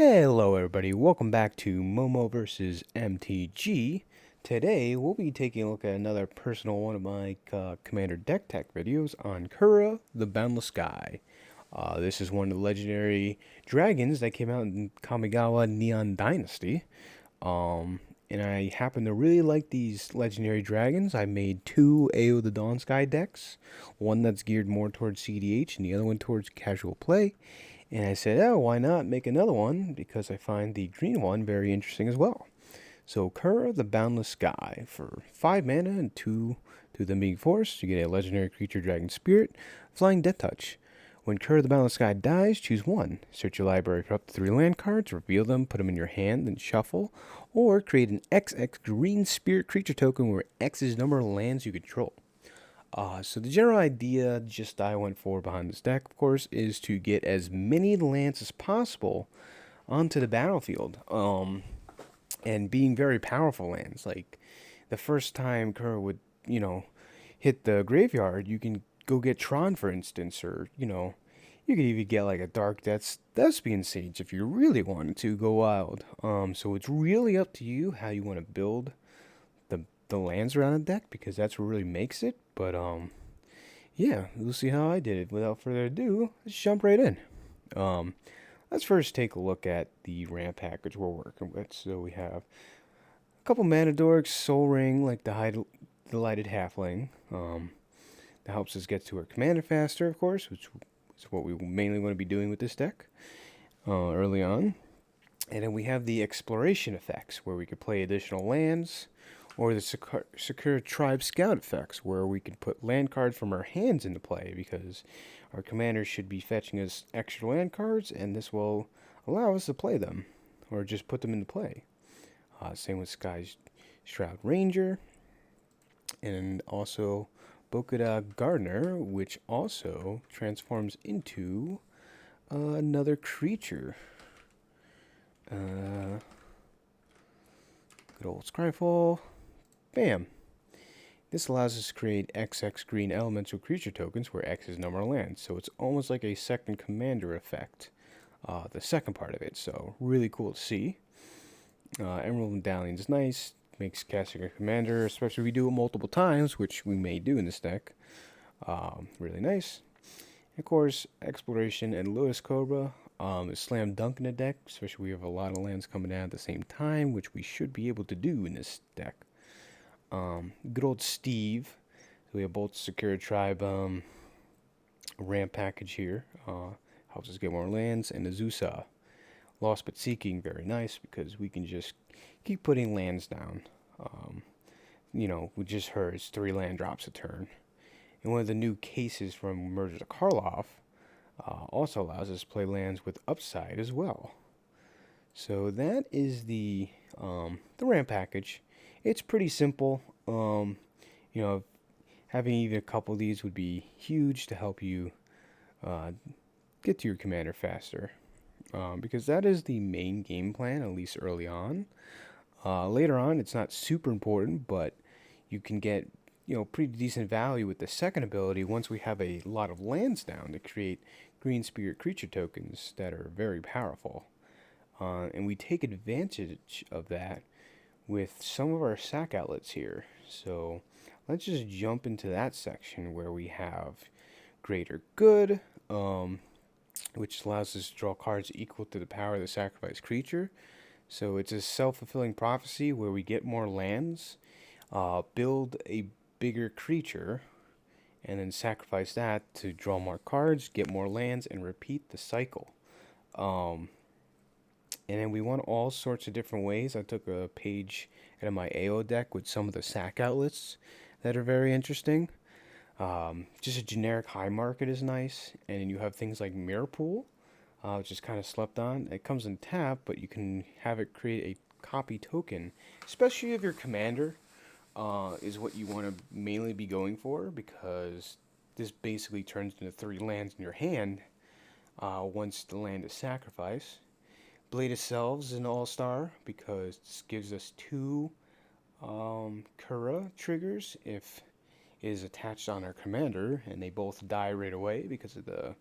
Hello everybody, welcome back to Momo vs. MTG. Today we'll be taking a look at another personal one of my Commander deck tech videos on Kura, the Boundless Sky. This is one of the legendary dragons that came out in Kamigawa Neon Dynasty. And I happen to really like these legendary dragons. I made two AO the Dawn Sky decks, one that's geared more towards EDH and the other one towards casual play. And I said, oh, why not make another one? Because I find the green one very interesting as well. So Kura, the Boundless Sky, for 5 mana and 2 to the being force, you get a legendary creature, Dragon Spirit, Flying Death Touch. When Kura, the Boundless Sky dies, choose one. Search your library for up to 3 land cards, reveal them, put them in your hand, then shuffle, or create an XX green spirit creature token where X is the number of lands you control. So the general idea just I went for behind this deck, of course, is to get as many lands as possible onto the battlefield. And being very powerful lands. Like the first time Kura would, hit the graveyard, you can go get Tron, for instance, or you could even get like a Dark Thespian Sage if you really wanted to go wild. So it's really up to you how you want to build the lands around the deck, because that's what really makes it. But yeah, we'll see how I did it. Without further ado, let's jump right in. Let's first take a look at the ramp package we're working with. So we have a couple mana dorks, Soul Ring, like the lighted halfling. That helps us get to our commander faster, of course, which is what we mainly want to be doing with this deck early on. And then we have the exploration effects, where we could play additional lands, or the Secure Tribe Scout effects, where we can put land cards from our hands into play, because our commanders should be fetching us extra land cards, and this will allow us to play them, or just put them into play. Same with Sky's Shroud Ranger, and also Bokuda Gardener, which also transforms into another creature. Good old Scryfall. Bam! This allows us to create XX green elemental creature tokens where X is number of lands. So it's almost like a second commander effect, the second part of it. So really cool to see. Emerald Medallion is nice. Makes casting a commander, especially if we do it multiple times, which we may do in this deck, really nice. And of course, Exploration and Lotus Cobra is slam dunk in the deck, especially if we have a lot of lands coming down at the same time, which we should be able to do in this deck. Good old Steve. So we have both Secure Tribe ramp package here. Helps us get more lands. And Azusa. Lost but Seeking, very nice, because we can just keep putting lands down. We just heard it's 3 land drops a turn. And one of the new cases from Merger to Karloff also allows us to play lands with upside as well. So that is the ramp package. It's pretty simple. Having even a couple of these would be huge to help you get to your commander faster. Because that is the main game plan, at least early on. Later on, it's not super important, but you can get pretty decent value with the second ability once we have a lot of lands down to create green spirit creature tokens that are very powerful. And we take advantage of that with some of our sack outlets here. So let's just jump into that section where we have Greater Good, which allows us to draw cards equal to the power of the sacrificed creature. So it's a self-fulfilling prophecy where we get more lands, build a bigger creature, and then sacrifice that to draw more cards, get more lands, and repeat the cycle. And then we want all sorts of different ways. I took a page out of my AO deck with some of the sack outlets that are very interesting. Just a generic high market is nice. And then you have things like Mirror Pool, which is kind of slept on. It comes in tap, but you can have it create a copy token, especially if your commander is what you want to mainly be going for, because this basically turns into 3 lands in your hand once the land is sacrificed. Blade of Selves is an all-star because this gives us 2 Kura triggers if it is attached on our commander, and they both die right away because of the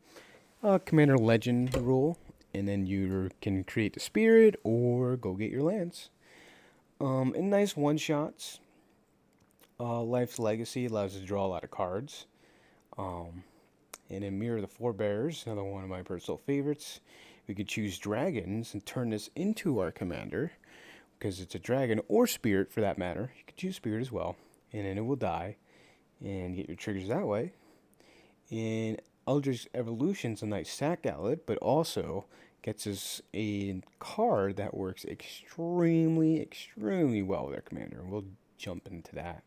Commander Legend rule. and then you can create the spirit or go get your lands. And nice one-shots. Life's Legacy allows us to draw a lot of cards. And in Mirror of the Forebears, another one of my personal favorites, we could choose dragons and turn this into our commander, because it's a dragon or spirit for that matter. You could choose spirit as well, and then it will die, and get your triggers that way. And Eldritch Evolution's a nice sack outlet, but also gets us a card that works extremely well with our commander. We'll jump into that.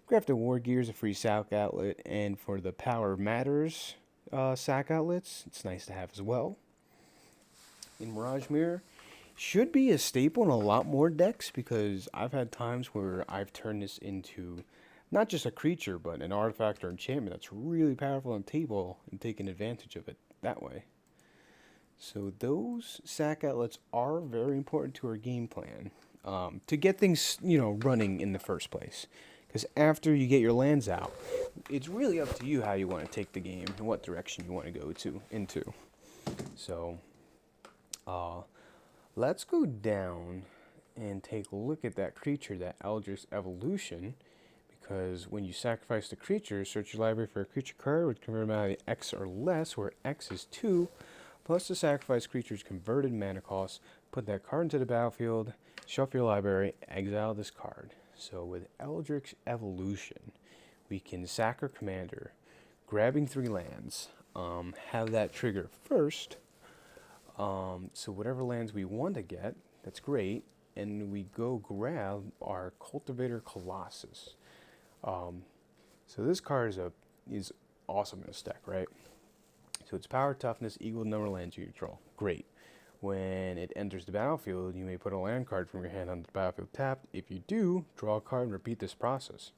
Grafted War Gear is a free sack outlet, and for the Power Matters sack outlets, it's nice to have as well. In Mirage Mirror, should be a staple in a lot more decks, because I've had times where I've turned this into not just a creature, but an artifact or enchantment that's really powerful on the table, and taking advantage of it that way. So those sack outlets are very important to our game plan, to get things, running in the first place. Because after you get your lands out, it's really up to you how you want to take the game and what direction you want to go into. So, let's go down and take a look at that creature, that Eldritch Evolution. Because when you sacrifice the creature, search your library for a creature card with convertibility X or less, where X is 2, plus the sacrifice creature's converted mana cost. Put that card into the battlefield, shuffle your library, exile this card. So with Eldritch Evolution, we can sack our commander, grabbing 3 lands, have that trigger first. So whatever lands we want to get, that's great, and we go grab our Cultivator Colossus. So this card is awesome in this deck, right? So its power, toughness equal the number of lands you control. Great. When it enters the battlefield, you may put a land card from your hand onto the battlefield tapped. If you do, draw a card and repeat this process.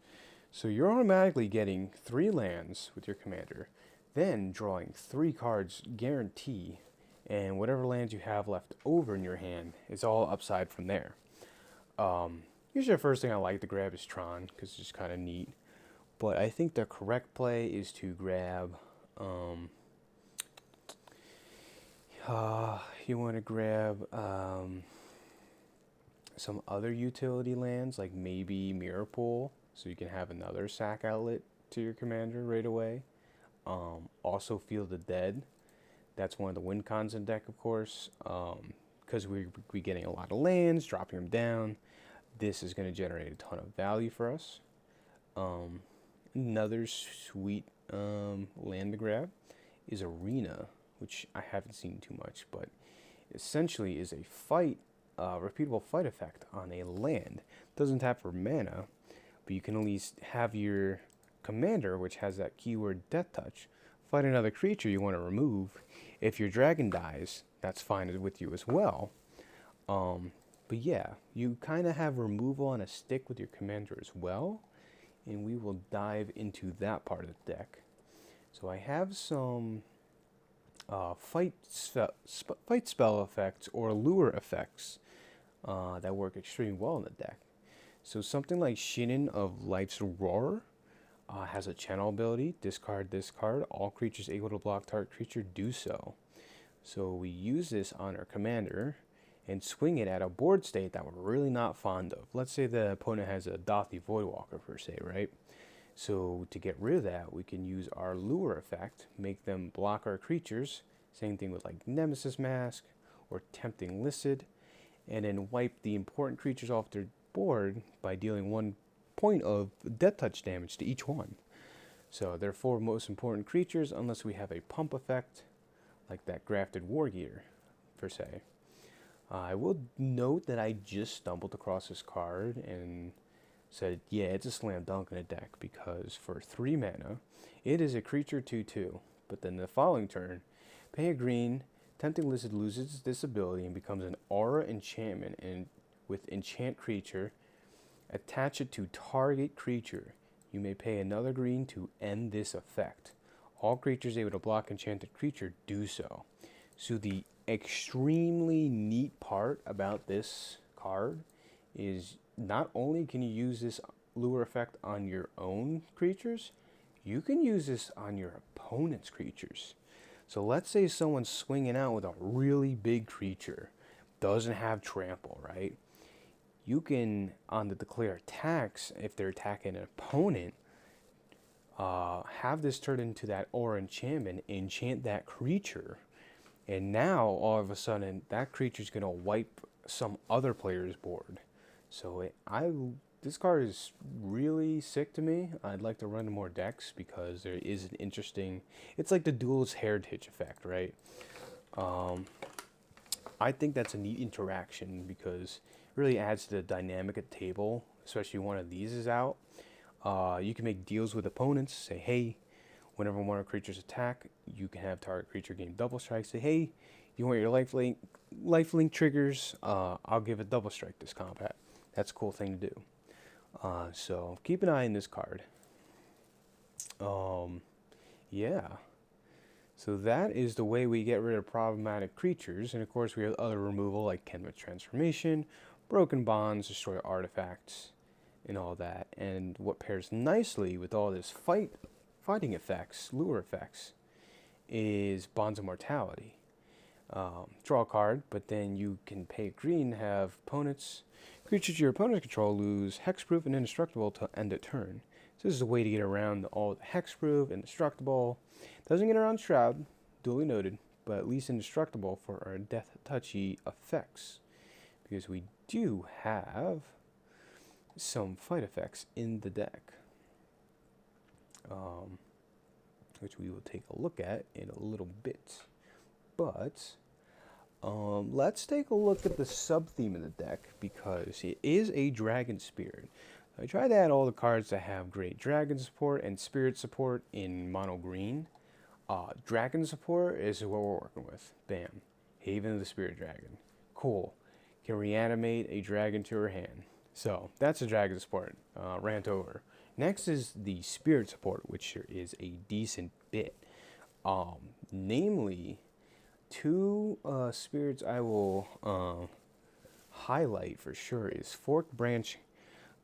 So you're automatically getting 3 lands with your commander, then drawing 3 cards guarantee, and whatever lands you have left over in your hand is all upside from there. Usually the first thing I like to grab is Tron, because it's just kind of neat. But I think the correct play is to grab... you want to grab some other utility lands, like maybe Mirror Pool, so you can have another sack outlet to your commander right away. Also Field of Dead. That's one of the win cons in deck, of course, because we're getting a lot of lands, dropping them down. This is going to generate a ton of value for us. Another sweet land to grab is Arena, which I haven't seen too much, but essentially is a repeatable fight effect on a land. Doesn't tap for mana, but you can at least have your commander, which has that keyword Death Touch, fight another creature you want to remove. If your dragon dies, that's fine with you as well. But yeah, you kind of have removal on a stick with your commander as well, and we will dive into that part of the deck. So I have some fight spell effects or lure effects that work extremely well in the deck. So something like Shinin of Life's Roar has a channel ability, discard this card, all creatures able to block target creature do so. So we use this on our commander and swing it at a board state that we're really not fond of. Let's say the opponent has a Dothy Voidwalker per se, right? So to get rid of that, we can use our lure effect, make them block our creatures. Same thing with like Nemesis Mask or Tempting Listed, and then wipe the important creatures off their board by dealing 1 point of Death Touch damage to each one. So they're 4 most important creatures unless we have a pump effect like that Grafted War Gear per se. I will note that I just stumbled across this card and said, yeah, it's a slam dunk in a deck, because for 3 mana, it is a creature 2/2. But then the following turn, pay a green, Tempting Lizard loses this ability and becomes an aura enchantment, and with enchant creature, attach it to target creature. You may pay another green to end this effect. All creatures able to block enchanted creature do so. So the extremely neat part about this card is not only can you use this lure effect on your own creatures, you can use this on your opponent's creatures. So let's say someone's swinging out with a really big creature, doesn't have trample, right? You can, on the declare attacks, if they're attacking an opponent, have this turn into that aura enchantment, enchant that creature, and now all of a sudden that creature's gonna wipe some other player's board. So this card is really sick to me. I'd like to run more decks because there is an interesting. It's like the duelist heritage effect, right? I think that's a neat interaction because it really adds to the dynamic at the table, especially when one of these is out. You can make deals with opponents. Say, hey, whenever one of our creatures attack, you can have target creature gain double strike. Say, hey, if you want your lifelink triggers, I'll give a double strike this combat. That's a cool thing to do. So keep an eye on this card. Yeah. So that is the way we get rid of problematic creatures. And of course we have other removal like Kenmith Transformation, Broken Bonds, Destroy Artifacts, and all that. And what pairs nicely with all this fighting effects, lure effects, is Bonds of Mortality. Draw a card, but then you can pay green, have opponents, creatures your opponents control lose hexproof and indestructible to end a turn. So this is a way to get around all the hexproof, indestructible. Doesn't get around Shroud, duly noted, but at least indestructible for our death touchy effects. Because we do have some fight effects in the deck. Which we will take a look at in a little bit. But let's take a look at the sub-theme of the deck because it is a dragon spirit. I tried to add all the cards that have great dragon support and spirit support in mono green. Dragon support is what we're working with. Bam. Haven of the Spirit Dragon. Cool. Can reanimate a dragon to her hand. So that's a dragon support. Rant over. Next is the spirit support, which is a decent bit. Namely, two spirits I will highlight for sure is Forked Branch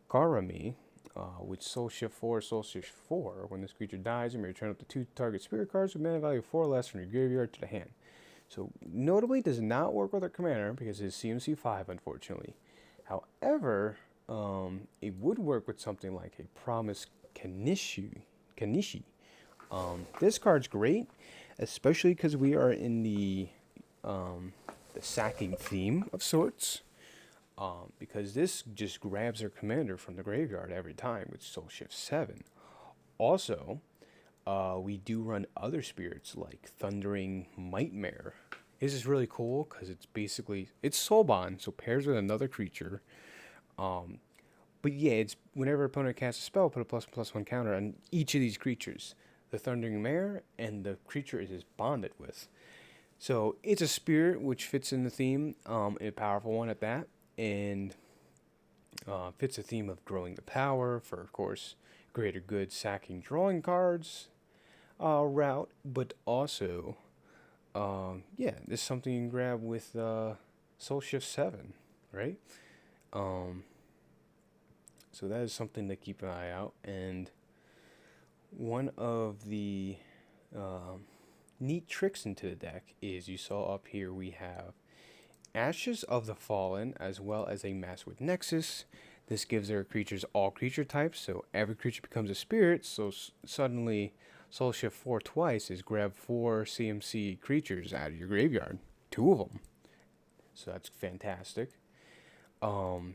Garami, with Soul Shift 4, Soul Shift 4. When this creature dies, you may return up to 2 target spirit cards with mana value 4 or less from your graveyard to the hand. So, notably does not work with our commander because it's CMC 5, unfortunately. However, it would work with something like a Promise Kanishi. This card's great, especially because we are in the sacking theme of sorts. Because this just grabs their commander from the graveyard every time with Soul Shift 7. Also, we do run other spirits like Thundering Mightmare. This is really cool because it's Soulbond, so pairs with another creature. But yeah, it's whenever opponent casts a spell, put a +1/+1 counter on each of these creatures. The Thundering Mare and the creature it is bonded with. So it's a spirit which fits in the theme, a powerful one at that. And fits the theme of growing the power for, of course, greater good sacking drawing cards route, but also, this is something you can grab with Soul Shift 7, right? So that is something to keep an eye out. And one of the neat tricks into the deck is you saw up here we have Ashes of the Fallen, as well as a Masswood Nexus. This gives our creatures all creature types, so every creature becomes a spirit, so suddenly Soul Shift 4 twice is grab 4 CMC creatures out of your graveyard. 2 of them. So that's fantastic. And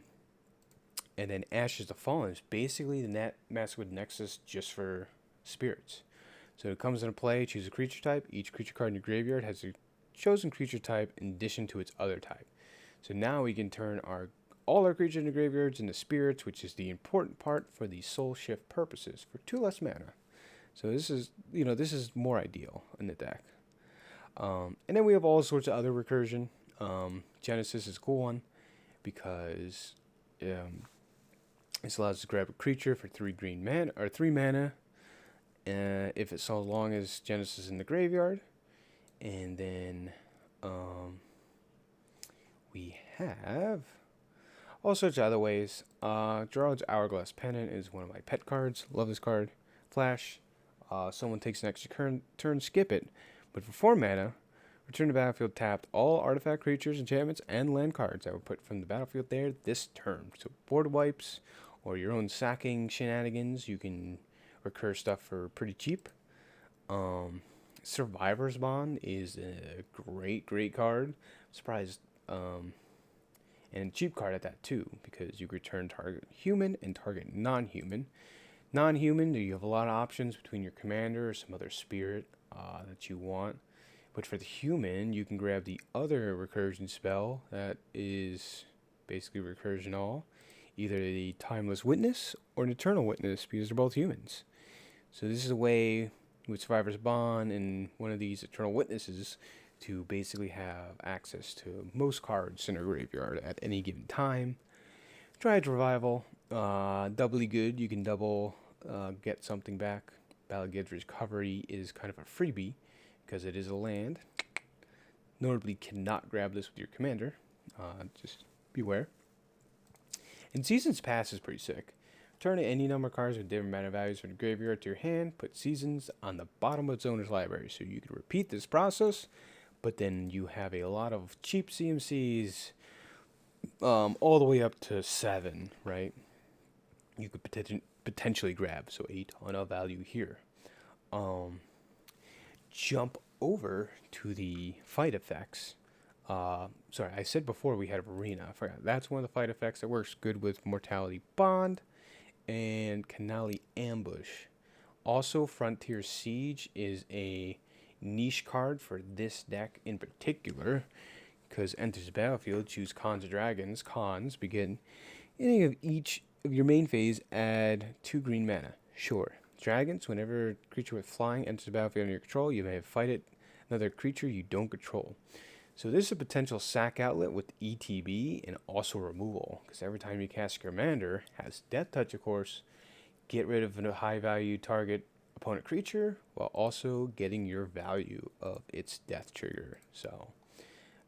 then Ashes of the Fallen is basically the Masswood Nexus just for spirits. So it comes into play, choose a creature type. Each creature card in your graveyard has a chosen creature type in addition to its other type. So now we can turn all our creatures in the graveyards into spirits, which is the important part for the soul shift purposes for 2 less mana. So this is more ideal in the deck. And then we have all sorts of other recursion. Genesis is a cool one because this allows us to grab a creature for 3 mana if it's so long as Genesis is in the graveyard. And then we have all sorts of other ways. Gerard's Hourglass Pennant is one of my pet cards. Love this card. Flash. Someone takes an extra turn, skip it. But for 4 mana, return to battlefield tapped all artifact creatures, enchantments, and land cards that were put from the battlefield there this turn. So board wipes or your own sacking shenanigans, you can recur stuff for pretty cheap. Survivor's Bond is a great card. Surprised, and a cheap card at that too, because you return target human and target non-human. Non-human, you have a lot of options between your commander or some other spirit that you want. But for the human, you can grab the other recursion spell that is basically recursion all. Either the Timeless Witness or an Eternal Witness, because they're both humans. So this is a way with Survivor's Bond and one of these Eternal Witnesses to basically have access to most cards in a graveyard at any given time. Dryad Revival, doubly good. You can double get something back. Bala Ged's Recovery is kind of a freebie because it is a land. Notably cannot grab this with your commander. Just beware. And Seasons Pass is pretty sick. Turn any number of cards with different mana values from the graveyard to your hand. Put Seasons on the bottom of its owner's library. So you can repeat this process, but then you have a lot of cheap CMCs all the way up to 7, right? You could potentially grab, so a ton of value here. Jump over to the fight effects. Sorry, I said before we had Arena. I forgot. That's one of the fight effects that works good with Mortality Bond and Canali Ambush. Also, Frontier Siege is a niche card for this deck in particular, because enters the battlefield, choose Cons or Dragons. Cons begin any of each of your main phase, add 2 green mana. Sure. Dragons, whenever a creature with flying enters the battlefield under your control, you may fight it another creature you don't control. So this is a potential sack outlet with ETB and also removal, because every time you cast a commander, has Death Touch, of course, get rid of a high value target opponent creature while also getting your value of its death trigger. So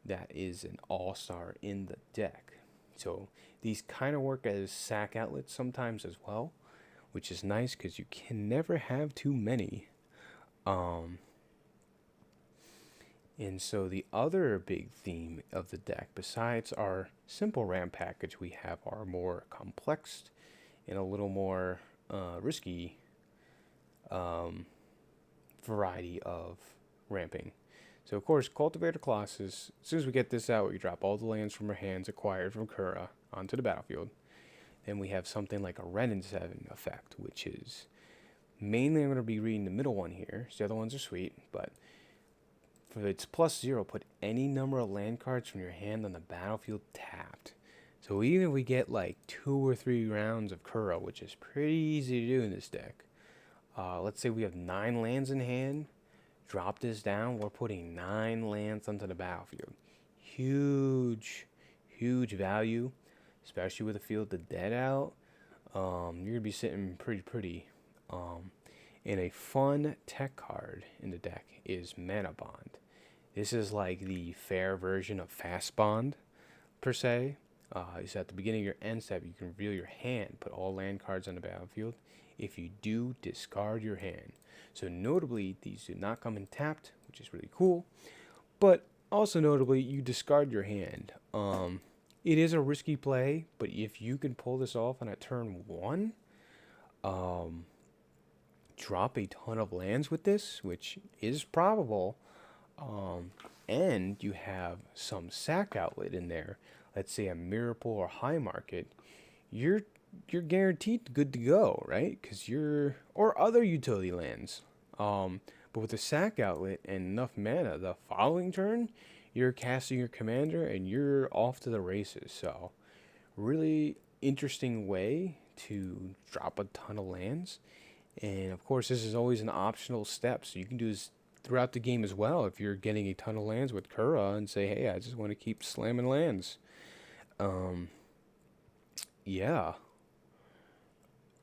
that is an all-star in the deck. So these kind of work as sack outlets sometimes as well, which is nice because you can never have too many. And so the other big theme of the deck, besides our simple ramp package, we have our more complex and a little more risky variety of ramping. So of course, Cultivator Colossus, as soon as we get this out, we drop all the lands from our hands acquired from Kura onto the battlefield. Then we have something like a Ren and 7 effect, which is mainly I'm going to be reading the middle one here. So the other ones are sweet, but for its +0, put any number of land cards from your hand on the battlefield tapped. So even if we get like 2 or 3 rounds of Kura, which is pretty easy to do in this deck, let's say we have 9 lands in hand, drop this down, we're putting 9 lands onto the battlefield. Huge value, especially with the Field of Dead out. You're going to be sitting pretty. And a fun tech card in the deck is Mana Bond. This is like the fair version of Fast Bond, per se. So at the beginning of your end step, you can reveal your hand, put all land cards on the battlefield. If you do, discard your hand. So notably, these do not come in tapped, which is really cool. But also notably, you discard your hand. It is a risky play, but if you can pull this off on a turn 1, drop a ton of lands with this, which is probable, and you have some sack outlet in there, let's say a Miracle or High Market, you're guaranteed good to go, right? Because or other utility lands. But with a sack outlet and enough mana, the following turn, you're casting your commander and you're off to the races. So really interesting way to drop a ton of lands. And of course, this is always an optional step, so you can do this throughout the game as well if you're getting a ton of lands with Kura and say, hey, I just want to keep slamming lands. Yeah.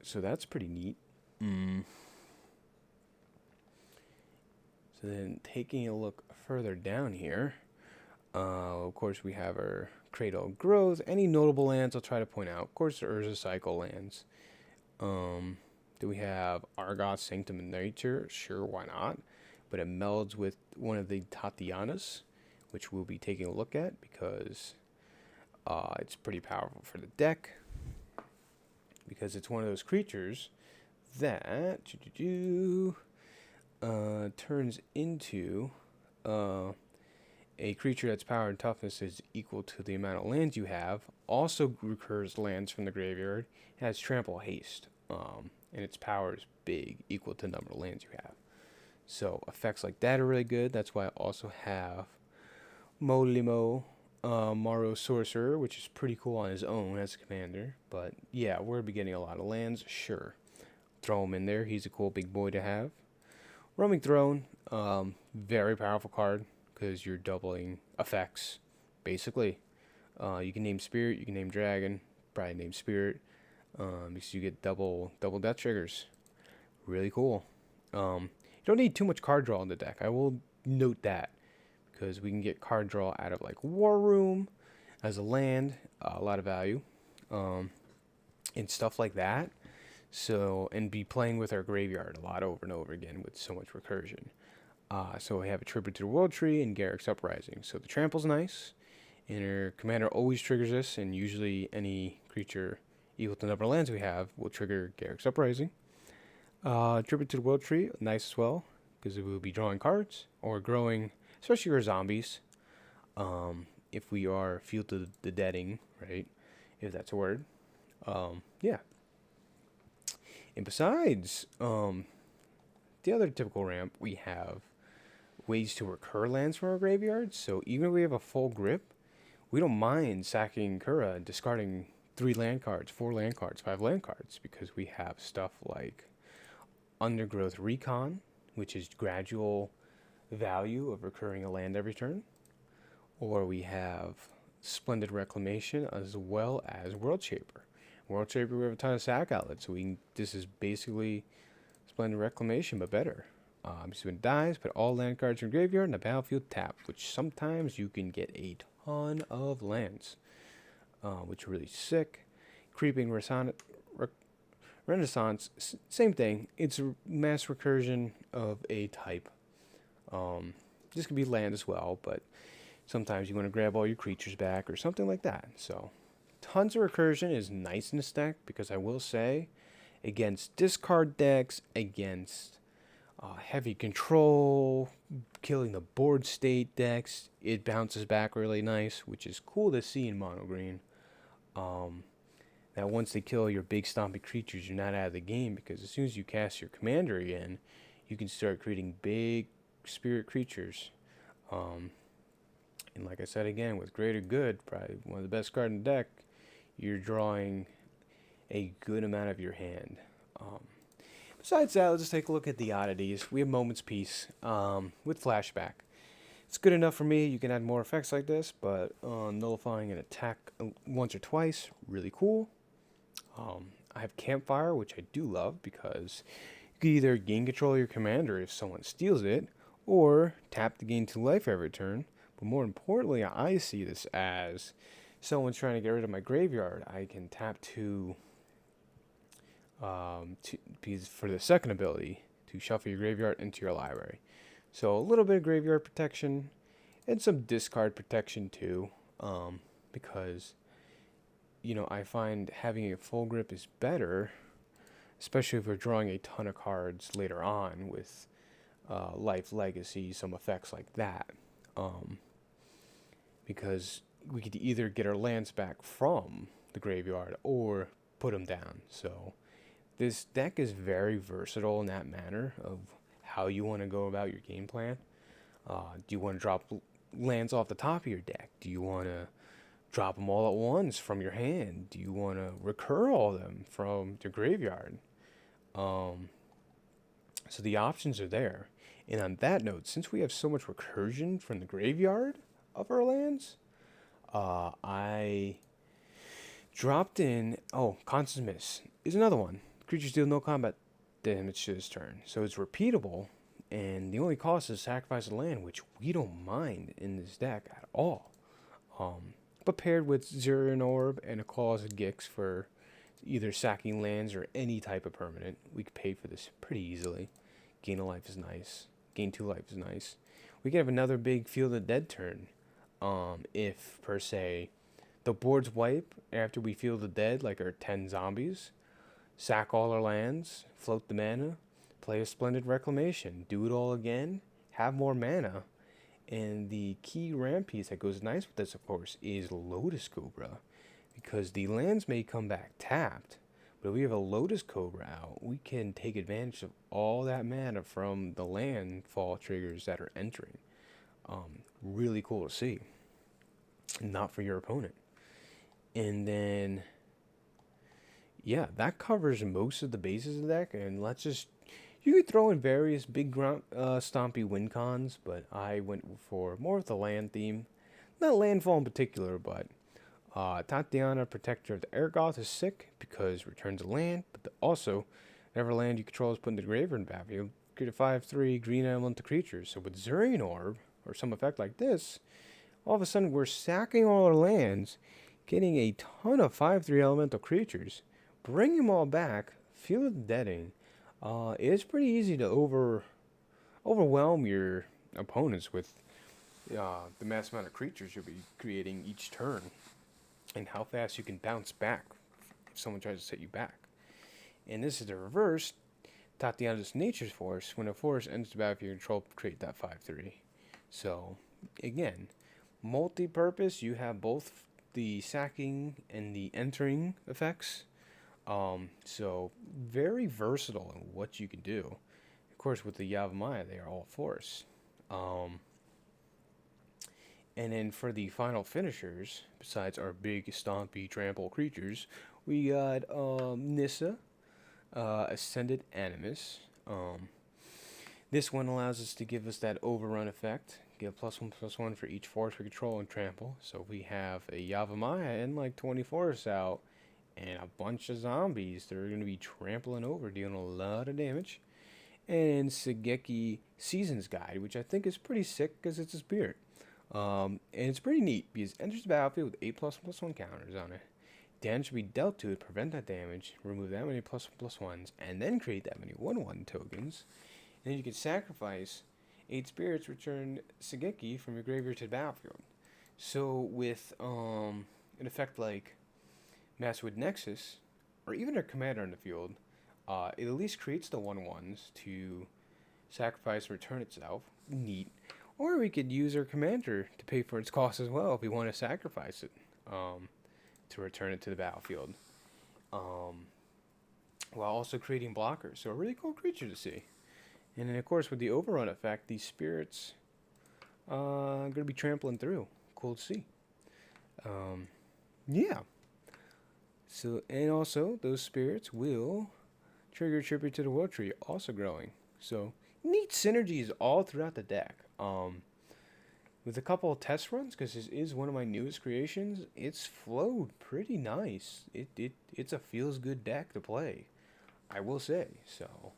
So that's pretty neat. So then taking a look further down here, of course we have our Cradle of Growth. Any notable lands I'll try to point out. Of course, there Urza Cycle lands. Do we have Argoth Sanctum of Nature? Sure, why not? but it melds with one of the Tatianas, which we'll be taking a look at because it's pretty powerful for the deck. Because it's one of those creatures that turns into a creature that's power and toughness is equal to the amount of lands you have. Also recurs lands from the graveyard. It has trample haste, and its power is big, equal to the number of lands you have. So effects like that are really good. That's why I also have Molimo Maro Sorcerer, which is pretty cool on his own as a commander. But yeah, we're beginning a lot of lands, sure. Throw him in there. He's a cool big boy to have. Roaming Throne, very powerful card because you're doubling effects, basically. You can name Spirit, you can name Dragon, probably name Spirit, because you get double death triggers. Really cool. You don't need too much card draw in the deck. I will note that because we can get card draw out of like War Room as a land, a lot of value, and stuff like that. So, and be playing with our graveyard a lot over and over again with so much recursion. So we have a Tribute to the World Tree and Garrick's Uprising. So the trample's nice, and our commander always triggers this, and usually any creature equal to the number of lands we have will trigger Garrick's Uprising. Tribute to the World Tree, nice as well, because we will be drawing cards or growing, especially for zombies. If we are Field to the Deading, right? If that's a word. Yeah. And besides the other typical ramp, we have ways to recur lands from our graveyard. So even if we have a full grip, we don't mind sacking Kura and discarding 3 land cards, 4 land cards, 5 land cards, because we have stuff like Undergrowth Recon, which is gradual value of recurring a land every turn. Or we have Splendid Reclamation as well as World Shaper. World Shaper, we have a ton of sack outlets, so this is basically Splendid Reclamation, but better. So when it dies, put all land cards in graveyard in the battlefield tapped, which sometimes you can get a ton of lands, which are really sick. Creeping Renaissance, same thing. It's a mass recursion of a type. This could be land as well, but sometimes you want to grab all your creatures back or something like that. So tons of recursion is nice in this deck because I will say, against discard decks, against heavy control, killing the board state decks, it bounces back really nice, which is cool to see in mono green. That once they kill your big stompy creatures, you're not out of the game, because as soon as you cast your commander again, you can start creating big spirit creatures. And like I said again, with Greater Good, probably one of the best cards in the deck, you're drawing a good amount of your hand. Besides that, let's just take a look at the oddities. We have Moment's Peace with Flashback. It's good enough for me. You can add more effects like this, but nullifying an attack once or twice, really cool. I have Campfire, which I do love because you can either gain control of your commander if someone steals it, or tap to gain 2 life every turn. But more importantly, I see this as someone's trying to get rid of my graveyard. I can tap to for the second ability to shuffle your graveyard into your library. So a little bit of graveyard protection and some discard protection too, because I find having a full grip is better, especially if we're drawing a ton of cards later on with Life Legacy, some effects like that, because we could either get our lands back from the graveyard or put them down. So this deck is very versatile in that manner of how you want to go about your game plan. Do you want to drop lands off the top of your deck? Do you want to drop them all at once from your hand? Do you want to recur all of them from the graveyard? So the options are there. And on that note, since we have so much recursion from the graveyard of our lands, I dropped in... Constant Miss is another one. Creatures deal no combat damage to this turn. So it's repeatable, and the only cost is sacrifice a land, which we don't mind in this deck at all. But paired with Zuran Orb and a Claws and Gix for either sacking lands or any type of permanent, we could pay for this pretty easily. Gain of life is nice. gain 2 life is nice. We can have another big Field of Dead turn. If, per se, the board's wipe after we Field the Dead, like our 10 zombies, sack all our lands, float the mana, play a Splendid Reclamation, do it all again, have more mana. And the key ramp piece that goes nice with this, of course, is Lotus Cobra. Because the lands may come back tapped, but if we have a Lotus Cobra out, we can take advantage of all that mana from the landfall triggers that are entering. Really cool to see. Not for your opponent. And then, yeah, that covers most of the bases of the deck. And let's just, you could throw in various big stompy win cons, but I went for more of the land theme. Not landfall in particular, but Tatiana, Protector of the Airgoth, is sick because returns a land, but also, whenever land you control is put in the graveyard battlefield, create a 5/3 green elemental creature. So with Zuran Orb, or some effect like this, all of a sudden we're sacking all our lands, getting a ton of 5/3 elemental creatures, bring them all back, Field of the Deading. It's pretty easy to overwhelm your opponents with the mass amount of creatures you'll be creating each turn, and how fast you can bounce back if someone tries to set you back. And this is the reverse. Tatiana's Nature's Force. When a force enters the battlefield, you control, create that 5/3. So, again, multi-purpose. You have both the sacking and the entering effects. So, very versatile in what you can do. Of course, with the Yavimaya, they are all force. And then for the final finishers, besides our big stompy trample creatures, we got Nissa, Ascended Animus. This one allows us to give us that overrun effect. Give +1/+1 for each force we control and trample. So we have a Yavimaya and like 20 forests out, and a bunch of zombies that are going to be trampling over, dealing a lot of damage. And Sageki Season's Guide, which I think is pretty sick because it's a spirit. And it's pretty neat because it enters the battlefield with 8 +1/+1 counters on it. Damage should be dealt to it, prevent that damage, remove that many +1/+1s, and then create that many 1/1 tokens. And then you can sacrifice 8 spirits, return Sageki from your graveyard to the battlefield. So with an effect like Masswood Nexus, or even a commander in the field, it at least creates the 1/1s to sacrifice and return itself. Neat. Or we could use our commander to pay for its cost as well if we want to sacrifice it to return it to the battlefield. While also creating blockers. So a really cool creature to see. And then of course with the overrun effect, these spirits are going to be trampling through. Cool to see. Yeah. So, and also those spirits will trigger tribute to the World Tree, also growing. So neat synergies all throughout the deck. With a couple of test runs, because this is one of my newest creations, it's flowed pretty nice. It's a feels good deck to play, I will say. So,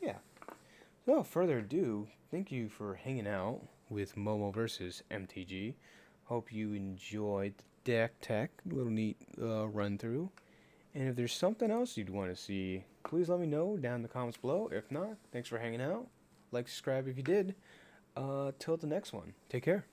yeah. So without further ado, thank you for hanging out with Momo versus MTG. Hope you enjoyed the deck tech, little neat run through. And if there's something else you'd want to see, please let me know down in the comments below. If not, thanks for hanging out. Like, subscribe if you did. Till the next one. Take care.